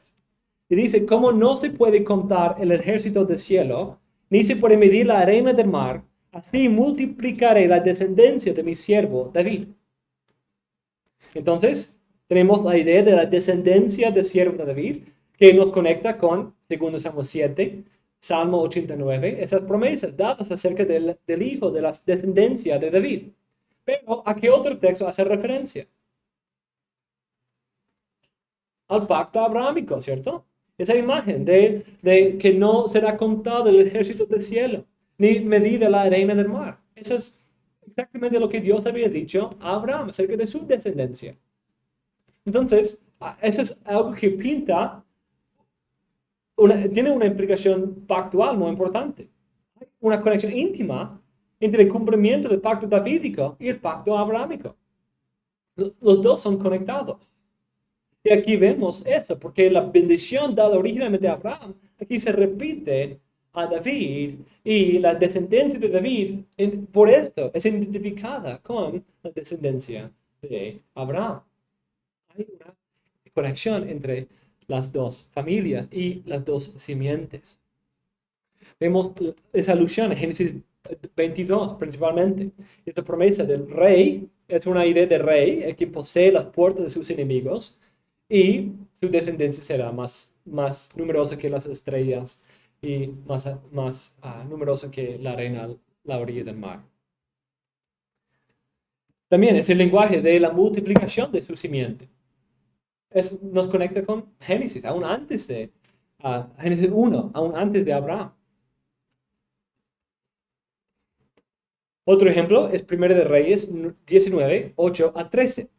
Y dice, ¿cómo no se puede contar el ejército del cielo, ni se puede medir la arena del mar? Así multiplicaré la descendencia de mi siervo David. Entonces, tenemos la idea de la descendencia del siervo de David, que nos conecta con 2 Samuel 7, Salmo 89, esas promesas dadas acerca del hijo, de la descendencia de David. Pero, ¿a qué otro texto hace referencia? Al pacto abrahámico, ¿cierto? Esa imagen de que no será contado el ejército del cielo, ni medida la arena del mar. Eso es exactamente lo que Dios había dicho a Abraham acerca de su descendencia. Entonces, eso es algo que pinta, tiene una implicación pactual muy importante. Hay una conexión íntima entre el cumplimiento del pacto davídico y el pacto abrahámico. Los dos son conectados. Y aquí vemos eso, porque la bendición dada originalmente a Abraham, aquí se repite a David, y la descendencia de David, por esto, es identificada con la descendencia de Abraham. Hay una conexión entre las dos familias y las dos simientes. Vemos esa alusión en Génesis 22 principalmente. Esta promesa del rey es una idea de rey, el que posee las puertas de sus enemigos, y su descendencia será más más numeroso que las estrellas y más numeroso que la arena a la orilla del mar. También es el lenguaje de la multiplicación de su simiente. Nos conecta con Génesis, aún antes de Génesis 1, aún antes de Abraham. Otro ejemplo es 1 de Reyes 19, 8 a 13.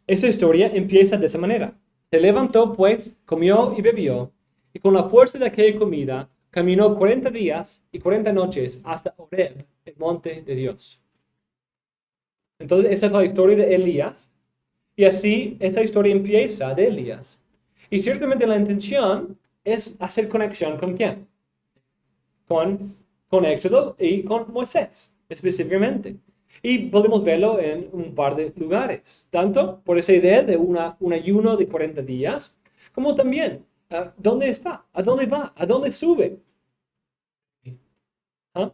Esa historia empieza de esa manera. Se levantó, pues, comió y bebió, y con la fuerza de aquella comida caminó 40 días y 40 noches hasta Horeb, el monte de Dios. Entonces, esa es la historia de Elías, y así esa historia empieza de Elías. Y ciertamente la intención es hacer conexión con ¿quién? Con Éxodo y con Moisés, específicamente. Y podemos verlo en un par de lugares, tanto por esa idea de un ayuno de 40 días, como también, ¿dónde está? ¿A dónde va? ¿A dónde sube? ¿Ah?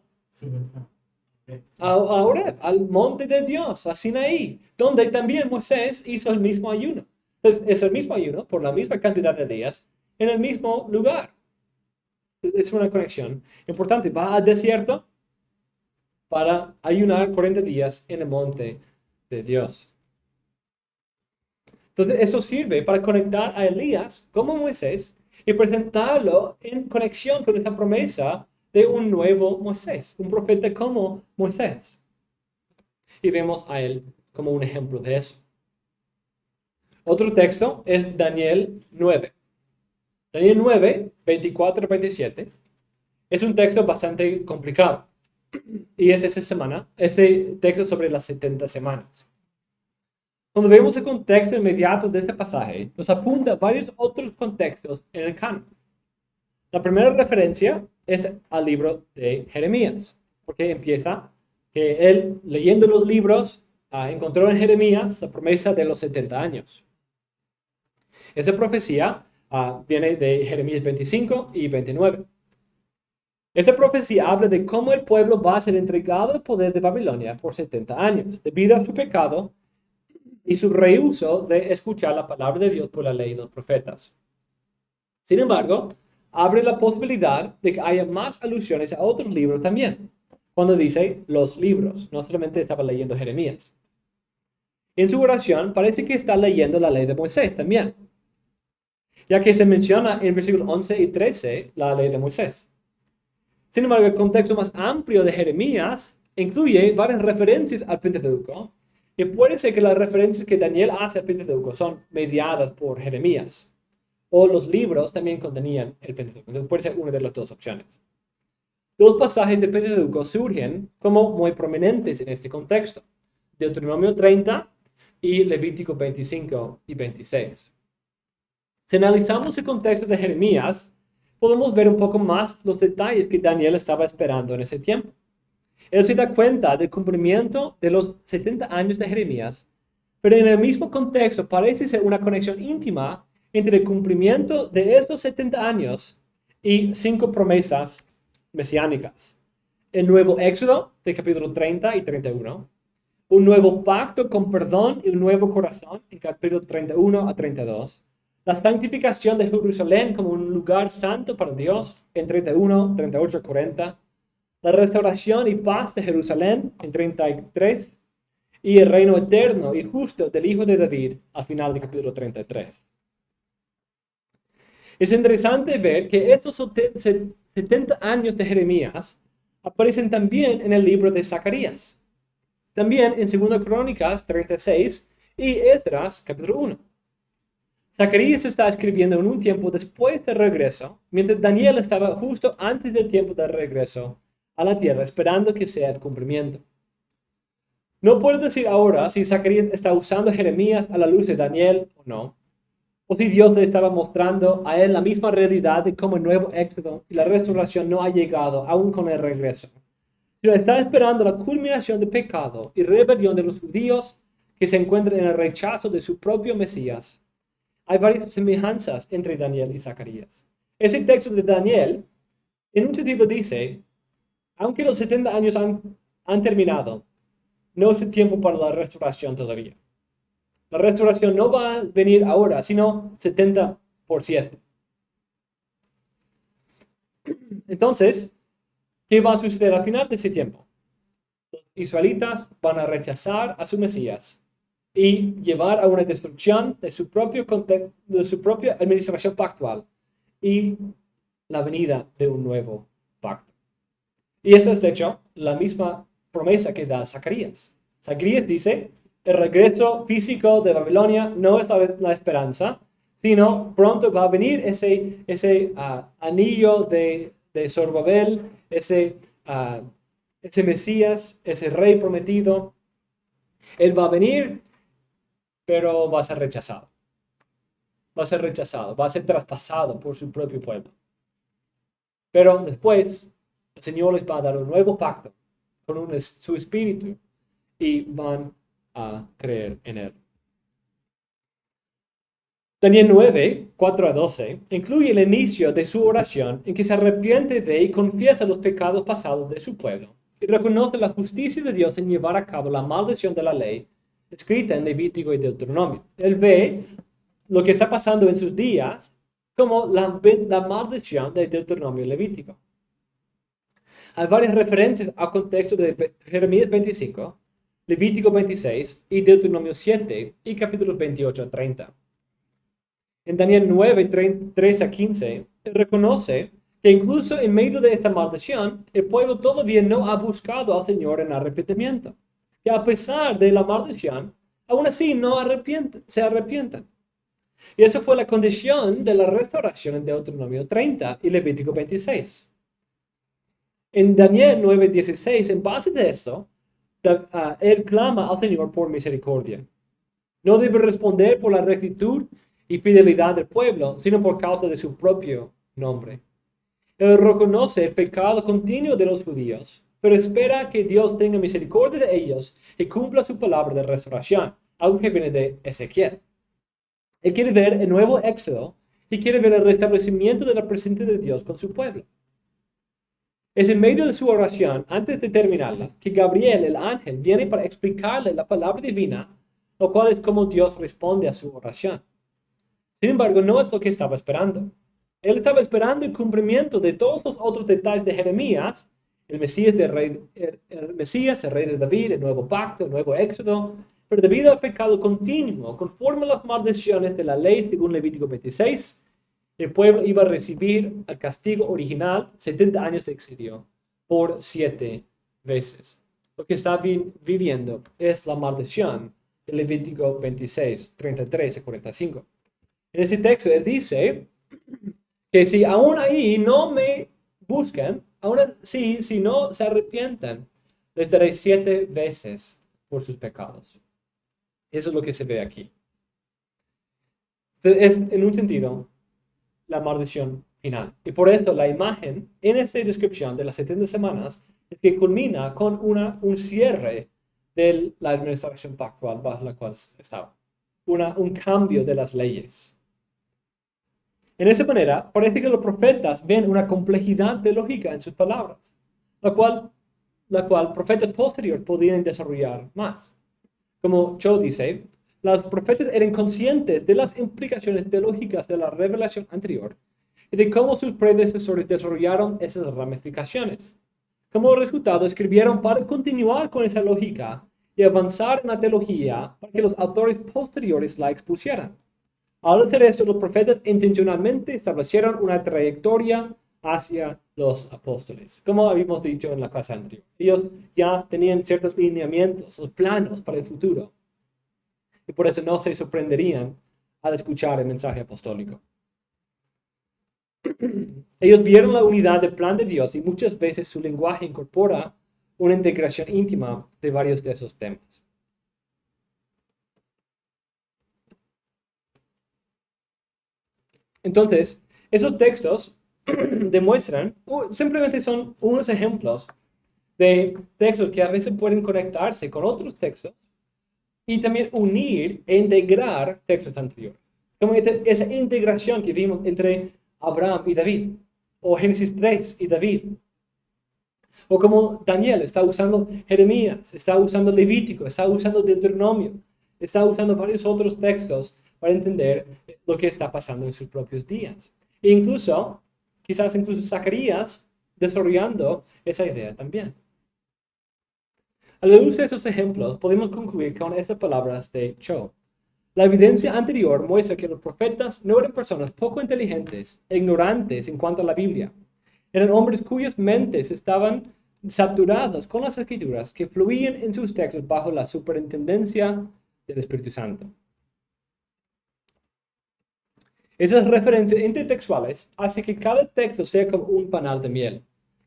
Ahora, al monte de Dios, a Sinaí, donde también Moisés hizo el mismo ayuno. Entonces, es el mismo ayuno por la misma cantidad de días en el mismo lugar. Es una conexión importante. Va al desierto para ayunar 40 días en el monte de Dios. Entonces, eso sirve para conectar a Elías como Moisés y presentarlo en conexión con esa promesa de un nuevo Moisés, un profeta como Moisés. Y vemos a él como un ejemplo de eso. Otro texto es Daniel 9. Daniel 9, 24-27. Es un texto bastante complicado. Y es ese texto sobre las 70 semanas. Cuando vemos el contexto inmediato de este pasaje, nos apunta a varios otros contextos en el canon. La primera referencia es al libro de Jeremías, porque empieza que él, leyendo los libros, encontró en Jeremías la promesa de los 70 años. Esa profecía viene de Jeremías 25 y 29. Esta profecía habla de cómo el pueblo va a ser entregado al poder de Babilonia por 70 años, debido a su pecado y su rehúso de escuchar la palabra de Dios por la ley de los profetas. Sin embargo, abre la posibilidad de que haya más alusiones a otros libros también, cuando dice los libros, no solamente estaba leyendo Jeremías. En su oración parece que está leyendo la ley de Moisés también, ya que se menciona en versículos 11 y 13 la ley de Moisés. Sin embargo, el contexto más amplio de Jeremías incluye varias referencias al Pentateuco, y puede ser que las referencias que Daniel hace al Pentateuco son mediadas por Jeremías, o los libros también contenían el Pentateuco. Entonces puede ser una de las dos opciones. Dos pasajes del Pentateuco surgen como muy prominentes en este contexto: Deuteronomio 30 y Levítico 25 y 26. Si analizamos el contexto de Jeremías, podemos ver un poco más los detalles que Daniel estaba esperando en ese tiempo. Él se da cuenta del cumplimiento de los 70 años de Jeremías, pero en el mismo contexto parece ser una conexión íntima entre el cumplimiento de estos 70 años y 5 promesas mesiánicas. El nuevo Éxodo de capítulo 30 y 31, un nuevo pacto con perdón y un nuevo corazón en capítulo 31 a 32, la santificación de Jerusalén como un lugar santo para Dios en 31, 38 a 40, la restauración y paz de Jerusalén en 33 y el reino eterno y justo del Hijo de David al final del capítulo 33. Es interesante ver que estos 70 años de Jeremías aparecen también en el libro de Zacarías, también en 2 Crónicas 36 y Esdras capítulo 1. Zacarías está escribiendo en un tiempo después del regreso, mientras Daniel estaba justo antes del tiempo del regreso a la tierra, esperando que sea el cumplimiento. No puedo decir ahora si Zacarías está usando a Jeremías a la luz de Daniel o no, o si Dios le estaba mostrando a él la misma realidad de cómo el nuevo éxodo y la restauración no ha llegado aún con el regreso. Si está esperando la culminación del pecado y rebelión de los judíos que se encuentran en el rechazo de su propio Mesías. Hay varias semejanzas entre Daniel y Zacarías. Ese texto de Daniel, en un sentido dice, aunque los 70 años han terminado, no es el tiempo para la restauración todavía. La restauración no va a venir ahora, sino 70 por 7. Entonces, ¿qué va a suceder al final de ese tiempo? Los israelitas van a rechazar a su Mesías y llevar a una destrucción de su propio de su propia administración pactual y la venida de un nuevo pacto. Y esa es, de hecho, la misma promesa que da Zacarías. Zacarías dice, el regreso físico de Babilonia no es la esperanza, sino pronto va a venir ese anillo de Zorobabel, ese Mesías, ese rey prometido. Él va a venir, pero va a ser rechazado. Va a ser rechazado, va a ser traspasado por su propio pueblo. Pero después, el Señor les va a dar un nuevo pacto con su espíritu y van a creer en él. Daniel 9, 4 a 12, incluye el inicio de su oración en que se arrepiente de y confiesa los pecados pasados de su pueblo y reconoce la justicia de Dios en llevar a cabo la maldición de la ley escrita en Levítico y Deuteronomio. Él ve lo que está pasando en sus días como la maldición de Deuteronomio y Levítico. Hay varias referencias al contexto de Jeremías 25, Levítico 26 y Deuteronomio 7 y capítulos 28 a 30. En Daniel 9, 3 a 15, él reconoce que incluso en medio de esta maldición, el pueblo todavía no ha buscado al Señor en arrepentimiento. Que a pesar de la maldición, aún así se arrepienten. Y esa fue la condición de la restauración en Deuteronomio 30 y Levítico 26. En Daniel 9, 16, en base de esto, él clama al Señor por misericordia. No debe responder por la rectitud y fidelidad del pueblo, sino por causa de su propio nombre. Él reconoce el pecado continuo de los judíos, pero espera que Dios tenga misericordia de ellos y cumpla su palabra de restauración, algo que viene de Ezequiel. Él quiere ver el nuevo éxodo y quiere ver el restablecimiento de la presencia de Dios con su pueblo. Es en medio de su oración, antes de terminarla, que Gabriel, el ángel, viene para explicarle la palabra divina, lo cual es como Dios responde a su oración. Sin embargo, no es lo que estaba esperando. Él estaba esperando el cumplimiento de todos los otros detalles de Jeremías, el Mesías, el rey de David, el nuevo pacto, el nuevo éxodo, pero debido al pecado continuo, conforme a las maldiciones de la ley según Levítico 26, el pueblo iba a recibir el castigo original, 70 años de exilio, por 7 veces. Lo que está viviendo es la maldición de Levítico 26, 33 y 45. En ese texto, él dice que si aún ahí no me buscan, aún así, si no se arrepientan, les daré 7 veces por sus pecados. Eso es lo que se ve aquí. Es, en un sentido, la maldición final. Y por eso la imagen en esta descripción de las 70 semanas es que culmina con un cierre de la administración pactual bajo la cual estaba. Un cambio de las leyes. En esa manera, parece que los profetas ven una complejidad teológica en sus palabras, la cual profetas posteriores podrían desarrollar más. Como Cho dice, los profetas eran conscientes de las implicaciones teológicas de la revelación anterior y de cómo sus predecesores desarrollaron esas ramificaciones. Como resultado, escribieron para continuar con esa lógica y avanzar en la teología para que los autores posteriores la expusieran. Al hacer esto, los profetas intencionalmente establecieron una trayectoria hacia los apóstoles, como habíamos dicho en la clase anterior. Ellos ya tenían ciertos lineamientos, los planos para el futuro. Y por eso no se sorprenderían al escuchar el mensaje apostólico. Ellos vieron la unidad del plan de Dios y muchas veces su lenguaje incorpora una integración íntima de varios de esos temas. Entonces, esos textos demuestran, simplemente son unos ejemplos de textos que a veces pueden conectarse con otros textos y también unir e integrar textos anteriores. Como esa integración que vimos entre Abraham y David, o Génesis 3 y David, o como Daniel está usando Jeremías, está usando Levítico, está usando Deuteronomio, está usando varios otros textos para entender lo que está pasando en sus propios días. E incluso quizás incluso Zacarías desarrollando esa idea también. A la luz de esos ejemplos, podemos concluir con estas palabras de Cho. La evidencia anterior muestra que los profetas no eran personas poco inteligentes e ignorantes en cuanto a la Biblia. Eran hombres cuyas mentes estaban saturadas con las escrituras que fluían en sus textos bajo la superintendencia del Espíritu Santo. Esas referencias intertextuales hacen que cada texto sea como un panal de miel.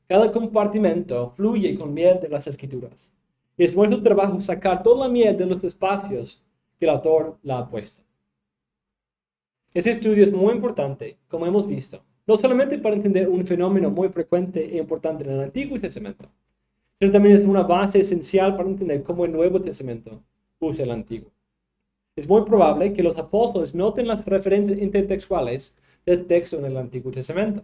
Cada compartimento fluye con miel de las escrituras. Es nuestro trabajo sacar toda la miel de los espacios que el autor la ha puesto. Ese estudio es muy importante, como hemos visto, no solamente para entender un fenómeno muy frecuente e importante en el Antiguo Testamento, sino también es una base esencial para entender cómo el Nuevo Testamento usa el Antiguo. Es muy probable que los apóstoles noten las referencias intertextuales del texto en el Antiguo Testamento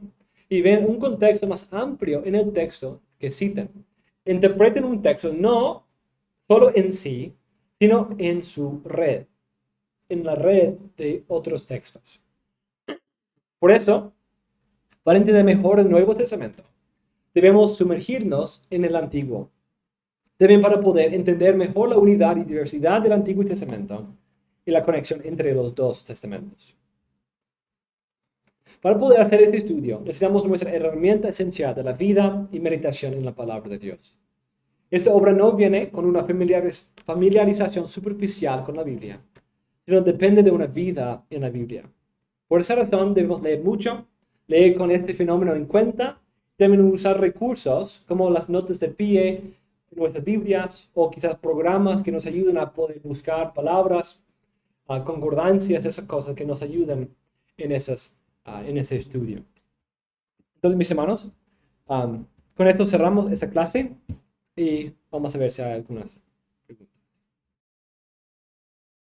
y ven un contexto más amplio en el texto que citan. Interpreten un texto no solo en sí, sino en su red, en la red de otros textos. Por eso, para entender mejor el Nuevo Testamento, debemos sumergirnos en el Antiguo. Deben para poder entender mejor la unidad y diversidad del Antiguo Testamento y la conexión entre los dos testamentos. Para poder hacer este estudio, necesitamos nuestra herramienta esencial de la vida y meditación en la palabra de Dios. Esta obra no viene con una familiarización superficial con la Biblia, sino depende de una vida en la Biblia. Por esa razón debemos leer mucho, leer con este fenómeno en cuenta, deben usar recursos como las notas de pie en nuestras Biblias o quizás programas que nos ayuden a poder buscar palabras, concordancias, esas cosas que nos ayudan en ese estudio. Entonces, mis hermanos, con esto cerramos esta clase y vamos a ver si hay algunas